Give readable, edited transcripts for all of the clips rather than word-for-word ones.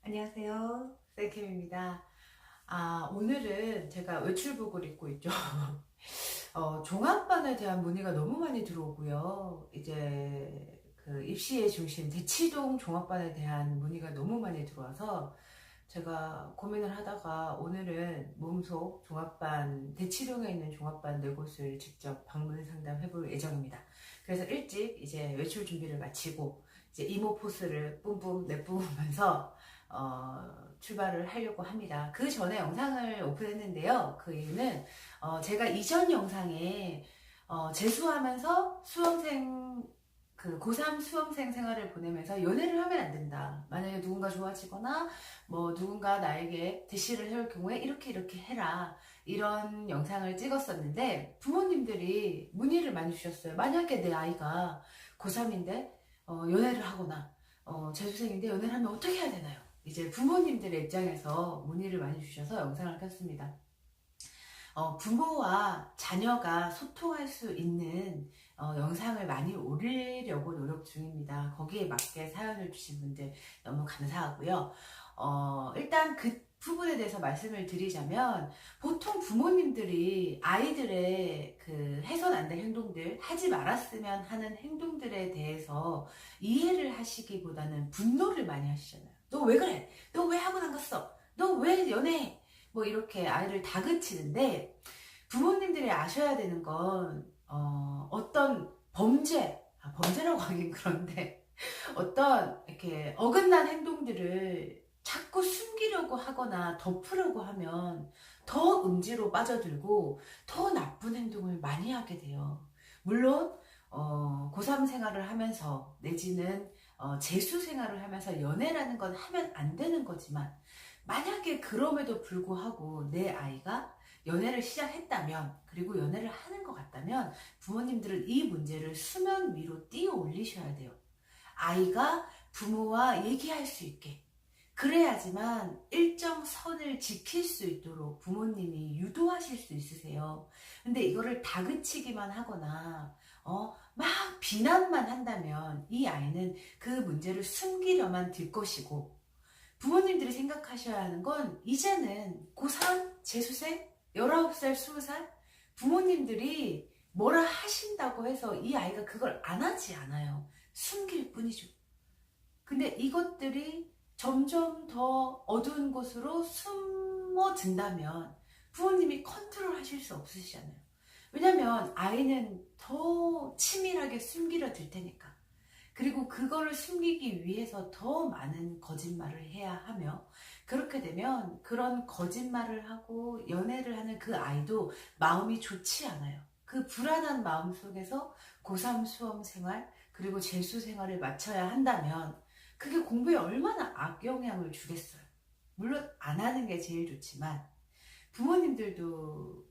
안녕하세요. 셀캠입니다. 오늘은 제가 외출복을 입고 있죠. 종합반에 대한 문의가 너무 많이 들어오고요. 이제 그 입시의 중심 대치동 종합반에 대한 문의가 너무 많이 들어와서 제가 고민을 하다가 오늘은 몸속 종합반, 대치동에 있는 종합반 4곳을 직접 방문 상담해 볼 예정입니다. 그래서 일찍 이제 외출 준비를 마치고 이제 이모 포스를 뿜뿜 내뿜으면서 출발을 하려고 합니다. 그 전에 영상을 오픈했는데요. 그 이유는 제가 이전 영상에 재수하면서 수험생 그 고3 수험생 생활을 보내면서 연애를 하면 안 된다. 만약에 누군가 좋아지거나 뭐 누군가 나에게 대시를 해올 경우에 이렇게 해라. 이런 영상을 찍었었는데 부모님들이 문의를 많이 주셨어요. 만약에 내 아이가 고3인데 연애를 하거나 재수생인데 연애를 하면 어떻게 해야 되나요? 이제 부모님들의 입장에서 문의를 많이 주셔서 영상을 켰습니다. 부모와 자녀가 소통할 수 있는 영상을 많이 올리려고 노력 중입니다. 거기에 맞게 사연을 주신 분들 너무 감사하고요. 일단 그 부분에 대해서 말씀을 드리자면 보통 부모님들이 아이들의 그 해선 안 될 행동들, 하지 말았으면 하는 행동들에 대해서 이해를 하시기보다는 분노를 많이 하시잖아요. 너 왜 그래? 너 왜 학원 안 갔어? 너 왜 연애해? 뭐 이렇게 아이를 다그치는데 부모님들이 아셔야 되는 건 어떤 범죄라고 하긴 그런데 어떤 이렇게 어긋난 행동들을 자꾸 숨기려고 하거나 덮으려고 하면 더 음지로 빠져들고 더 나쁜 행동을 많이 하게 돼요. 물론 고3 생활을 하면서 내지는 재수 생활을 하면서 연애라는 건 하면 안 되는 거지만 만약에 그럼에도 불구하고 내 아이가 연애를 시작했다면 그리고 연애를 하는 것 같다면 부모님들은 이 문제를 수면 위로 띄어 올리셔야 돼요. 아이가 부모와 얘기할 수 있게 그래야지만 일정 선을 지킬 수 있도록 부모님이 유도하실 수 있으세요. 근데 이거를 다그치기만 하거나 막 비난만 한다면 이 아이는 그 문제를 숨기려만 들 것이고 부모님들이 생각하셔야 하는 건 이제는 고3 재수생 19살 20살 부모님들이 뭐라 하신다고 해서 이 아이가 그걸 안 하지 않아요. 숨길 뿐이죠. 근데 이것들이 점점 더 어두운 곳으로 숨어든다면 부모님이 컨트롤 하실 수 없으시잖아요. 왜냐면 아이는 더 치밀하게 숨기려 들 테니까. 그리고 그거를 숨기기 위해서 더 많은 거짓말을 해야 하며 그렇게 되면 그런 거짓말을 하고 연애를 하는 그 아이도 마음이 좋지 않아요. 그 불안한 마음 속에서 고3 수험 생활 그리고 재수 생활을 마쳐야 한다면 그게 공부에 얼마나 악영향을 주겠어요. 물론 안 하는 게 제일 좋지만 부모님들도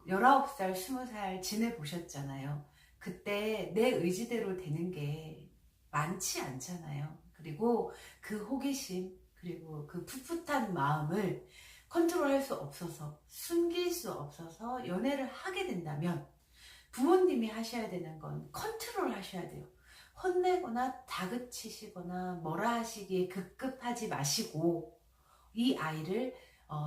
19살, 20살 지내보셨잖아요. 그때 내 의지대로 되는 게 많지 않잖아요. 그리고 그 호기심, 그리고 그 풋풋한 마음을 컨트롤할 수 없어서, 숨길 수 없어서 연애를 하게 된다면 부모님이 하셔야 되는 건 컨트롤 하셔야 돼요. 혼내거나 다그치시거나 뭐라 하시기에 급급하지 마시고 이 아이를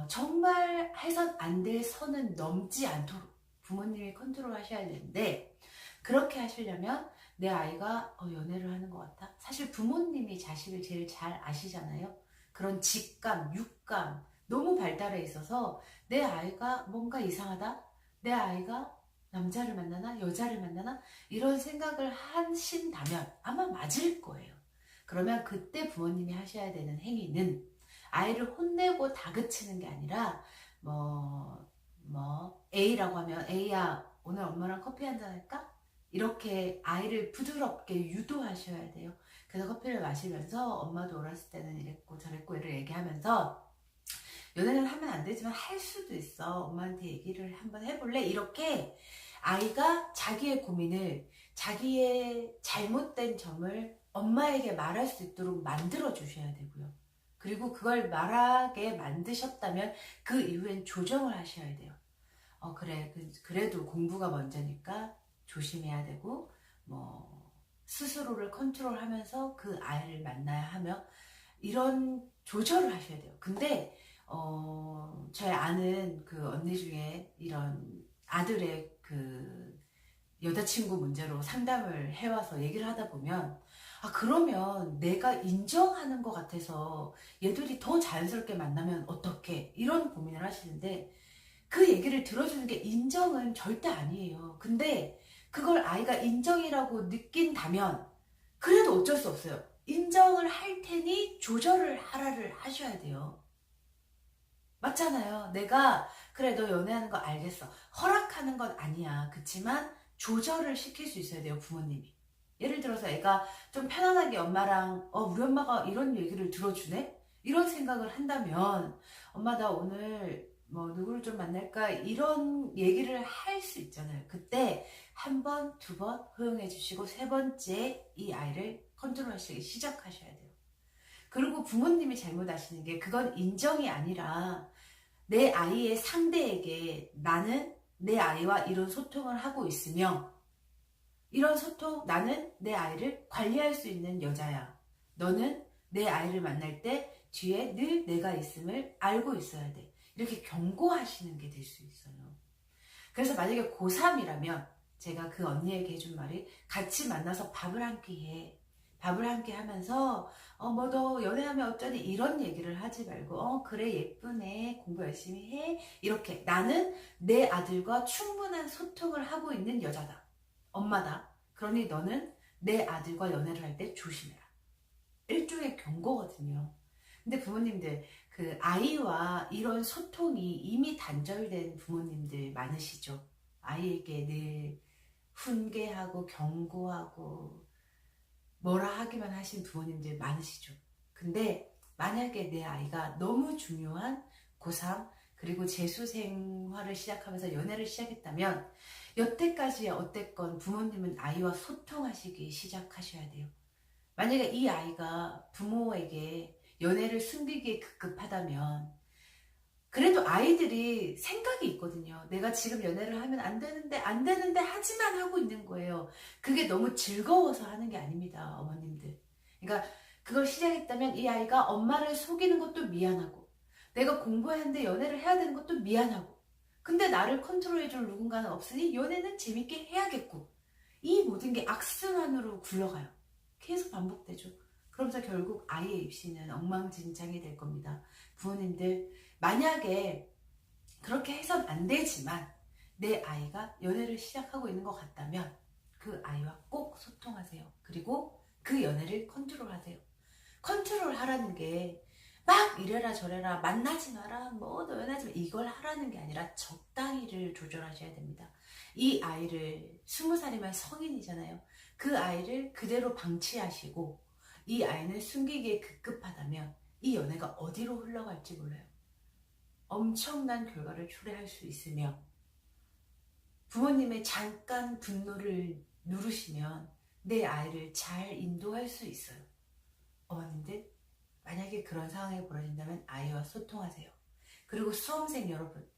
정말 해선 안 될 선은 넘지 않도록 부모님이 컨트롤 하셔야 되는데 그렇게 하시려면 내 아이가 연애를 하는 것 같아? 사실 부모님이 자식을 제일 잘 아시잖아요. 그런 직감, 육감 너무 발달해 있어서 내 아이가 뭔가 이상하다? 내 아이가 남자를 만나나 여자를 만나나 이런 생각을 하신다면 아마 맞을 거예요. 그러면 그때 부모님이 하셔야 되는 행위는 아이를 혼내고 다그치는 게 아니라 A라고 하면 A야 오늘 엄마랑 커피 한잔 할까? 이렇게 아이를 부드럽게 유도하셔야 돼요. 그래서 커피를 마시면서 엄마도 어렸을 때는 이랬고 저랬고 이를 얘기하면서 연애는 하면 안 되지만 할 수도 있어. 엄마한테 얘기를 한번 해볼래? 이렇게 아이가 자기의 고민을 자기의 잘못된 점을 엄마에게 말할 수 있도록 만들어 주셔야 되고요. 그리고 그걸 말하게 만드셨다면 그 이후엔 조정을 하셔야 돼요. 그래 그래도 공부가 먼저니까 조심해야 되고 스스로를 컨트롤하면서 그 아이를 만나야 하며 이런 조절을 하셔야 돼요. 근데 저희 아는 그 언니 중에 이런 아들의 그 여자친구 문제로 상담을 해와서 얘기를 하다 보면, 아, 그러면 내가 인정하는 것 같아서 얘들이 더 자연스럽게 만나면 어떡해? 이런 고민을 하시는데, 그 얘기를 들어주는 게 인정은 절대 아니에요. 근데 그걸 아이가 인정이라고 느낀다면 그래도 어쩔 수 없어요. 인정을 할 테니 조절을 하라를 하셔야 돼요. 맞잖아요. 내가 그래 너 연애하는 거 알겠어. 허락하는 건 아니야. 그치만 조절을 시킬 수 있어야 돼요. 부모님이. 예를 들어서 애가 좀 편안하게 엄마랑 우리 엄마가 이런 얘기를 들어주네? 이런 생각을 한다면 엄마 나 오늘 뭐 누구를 좀 만날까? 이런 얘기를 할 수 있잖아요. 그때 한 번, 두 번 허용해 주시고 세 번째 이 아이를 컨트롤하시기 시작하셔야 돼요. 그리고 부모님이 잘못하시는 게 그건 인정이 아니라 내 아이의 상대에게 나는 내 아이와 이런 소통을 하고 있으며 이런 소통, 나는 내 아이를 관리할 수 있는 여자야. 너는 내 아이를 만날 때 뒤에 늘 내가 있음을 알고 있어야 돼. 이렇게 경고하시는 게 될 수 있어요. 그래서 만약에 고3이라면 제가 그 언니에게 해준 말이 같이 만나서 밥을 한 끼 해. 밥을 한 끼 하면서 뭐 너 연애하면 어쩌니 이런 얘기를 하지 말고 그래 예쁘네 공부 열심히 해 이렇게 나는 내 아들과 충분한 소통을 하고 있는 여자다. 엄마다. 그러니 너는 내 아들과 연애를 할 때 조심해라. 일종의 경고거든요. 근데 부모님들 그 아이와 이런 소통이 이미 단절된 부모님들 많으시죠. 아이에게 늘 훈계하고 경고하고 뭐라 하기만 하신 부모님들 많으시죠. 근데 만약에 내 아이가 너무 중요한 고3 그리고 재수생활을 시작하면서 연애를 시작했다면 여태까지 어땠건 부모님은 아이와 소통하시기 시작하셔야 돼요. 만약에 이 아이가 부모에게 연애를 숨기기에 급급하다면 그래도 아이들이 생각이 있거든요. 내가 지금 연애를 하면 안 되는데 하지만 하고 있는 거예요. 그게 너무 즐거워서 하는 게 아닙니다, 어머님들. 그러니까 그걸 시작했다면 이 아이가 엄마를 속이는 것도 미안하고 내가 공부하는데 연애를 해야 되는 것도 미안하고 근데 나를 컨트롤해줄 누군가는 없으니 연애는 재밌게 해야겠고 이 모든 게 악순환으로 굴러가요. 계속 반복되죠. 그러면서 결국 아이의 입시는 엉망진창이 될 겁니다. 부모님들 만약에 그렇게 해선 안 되지만 내 아이가 연애를 시작하고 있는 것 같다면 그 아이와 꼭 소통하세요. 그리고 그 연애를 컨트롤하세요. 컨트롤하라는 게 막 이래라 저래라 만나지 마라 뭐 너 연애하지 마 이걸 하라는 게 아니라 적당히를 조절하셔야 됩니다. 이 아이를 20살이면 성인이잖아요. 그 아이를 그대로 방치하시고 이 아이는 숨기기에 급급하다면 이 연애가 어디로 흘러갈지 몰라요. 엄청난 결과를 초래할 수 있으며 부모님의 잠깐 분노를 누르시면 내 아이를 잘 인도할 수 있어요. 어머님들 만약에 그런 상황이 벌어진다면 아이와 소통하세요. 그리고 수험생 여러분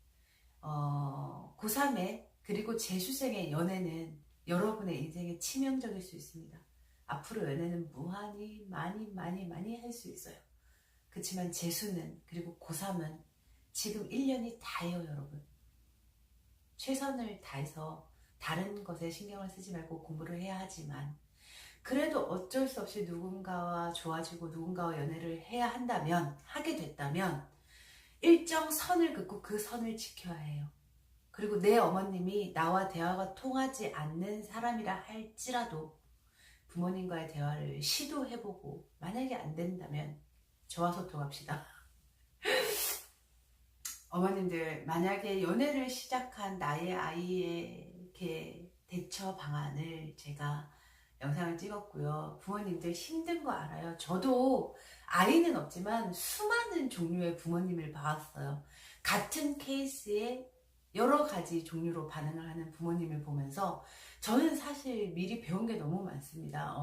고3의 그리고 재수생의 연애는 여러분의 인생에 치명적일 수 있습니다. 앞으로 연애는 무한히 많이 할 수 있어요. 그렇지만 재수는 그리고 고3은 지금 1년이 다예요. 여러분 최선을 다해서 다른 것에 신경을 쓰지 말고 공부를 해야 하지만 그래도 어쩔 수 없이 누군가와 좋아지고 누군가와 연애를 해야 한다면 하게 됐다면 일정 선을 긋고 그 선을 지켜야 해요. 그리고 내 어머님이 나와 대화가 통하지 않는 사람이라 할지라도 부모님과의 대화를 시도해보고 만약에 안 된다면 저와 소통합시다. 어머님들 만약에 연애를 시작한 나의 아이에게 대처 방안을 제가 영상을 찍었고요. 부모님들 힘든 거 알아요. 저도 아이는 없지만 수많은 종류의 부모님을 봐왔어요. 같은 케이스에 여러 가지 종류로 반응을 하는 부모님을 보면서 저는 사실 미리 배운 게 너무 많습니다.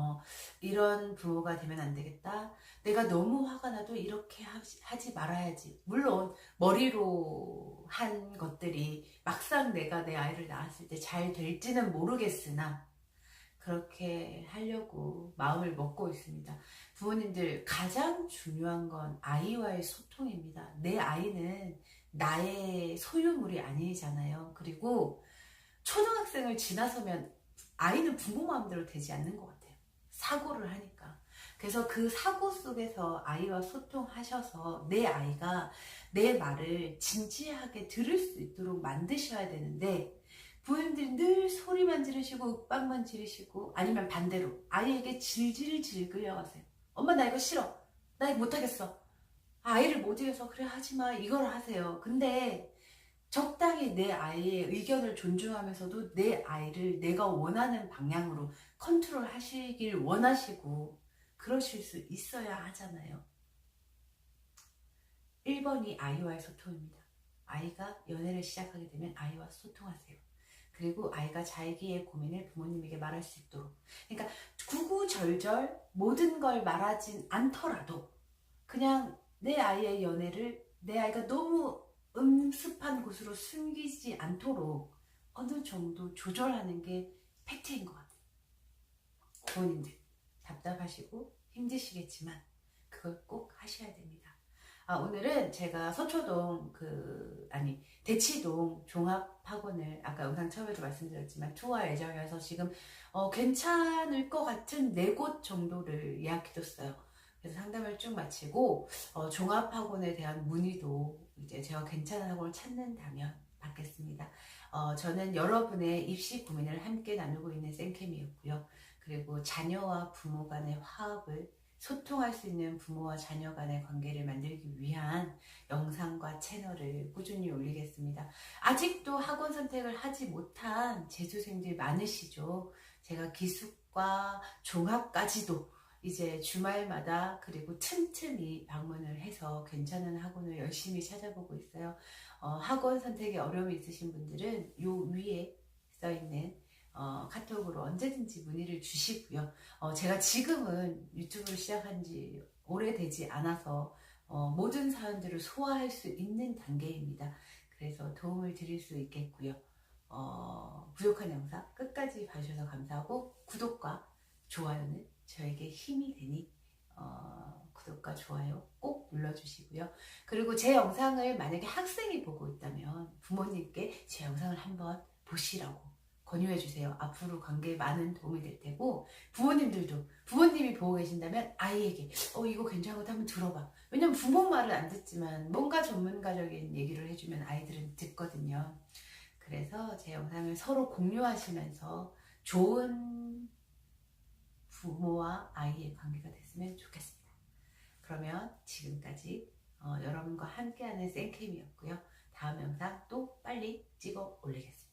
이런 부모가 되면 안 되겠다. 내가 너무 화가 나도 이렇게 하지 말아야지. 물론 머리로 한 것들이 막상 내가 내 아이를 낳았을 때 잘 될지는 모르겠으나 그렇게 하려고 마음을 먹고 있습니다. 부모님들 가장 중요한 건 아이와의 소통입니다. 내 아이는 나의 소유물이 아니잖아요. 그리고 초등학생을 지나서면 아이는 부모 마음대로 되지 않는 것 같아요. 사고를 하니까. 그래서 그 사고 속에서 아이와 소통하셔서 내 아이가 내 말을 진지하게 들을 수 있도록 만드셔야 되는데, 부모님들이 늘 소리만 지르시고 윽박만 지르시고, 아니면 반대로 아이에게 질질 끌려가세요. 엄마 나 이거 싫어, 나 이거 못하겠어, 아이를 못 이겨서 그래 하지마, 이걸 하세요. 근데 적당히 내 아이의 의견을 존중하면서도 내 아이를 내가 원하는 방향으로 컨트롤 하시길 원하시고 그러실 수 있어야 하잖아요. 1번이 아이와의 소통입니다. 아이가 연애를 시작하게 되면 아이와 소통하세요. 그리고 아이가 자기의 고민을 부모님에게 말할 수 있도록, 그러니까 구구절절 모든 걸 말하진 않더라도 그냥 내 아이의 연애를 내 아이가 너무 음습한 곳으로 숨기지 않도록 어느 정도 조절하는 게 팩트인 것 같아요. 부모님들 답답하시고 힘드시겠지만 그걸 꼭 하셔야 됩니다. 오늘은 제가 서초동 대치동 종합학원을 아까 영상 처음에도 말씀드렸지만 투어할 예정이어서 지금 괜찮을 것 같은 4곳 정도를 예약해뒀어요. 그래서 상담을 쭉 마치고 종합학원에 대한 문의도 이제 제가 괜찮은 학원을 찾는다면 받겠습니다. 저는 여러분의 입시 고민을 함께 나누고 있는 쌤캠이었고요. 그리고 자녀와 부모 간의 화합을, 소통할 수 있는 부모와 자녀 간의 관계를 만들기 위한 영상과 채널을 꾸준히 올리겠습니다. 아직도 학원 선택을 하지 못한 재수생들 많으시죠? 제가 기숙과 종합까지도 이제 주말마다 그리고 틈틈이 방문을 해서 괜찮은 학원을 열심히 찾아보고 있어요. 학원 선택에 어려움이 있으신 분들은 요 위에 써있는 카톡으로 언제든지 문의를 주시고요. 제가 지금은 유튜브를 시작한 지 오래되지 않아서 모든 사연들을 소화할 수 있는 단계입니다. 그래서 도움을 드릴 수 있겠고요. 부족한 영상 끝까지 봐주셔서 감사하고, 구독과 좋아요는 저에게 힘이 되니 구독과 좋아요 꼭 눌러주시고요. 그리고 제 영상을 만약에 학생이 보고 있다면 부모님께 제 영상을 한번 보시라고 권유해주세요. 앞으로 관계에 많은 도움이 될 테고, 부모님들도 부모님이 보고 계신다면 아이에게 이거 괜찮은 것 한번 들어봐. 왜냐면 부모 말을 안 듣지만 뭔가 전문가적인 얘기를 해주면 아이들은 듣거든요. 그래서 제 영상을 서로 공유하시면서 좋은 부모와 아이의 관계가 됐으면 좋겠습니다. 그러면 지금까지 여러분과 함께하는 쌤캠이었고요. 다음 영상 또 빨리 찍어 올리겠습니다.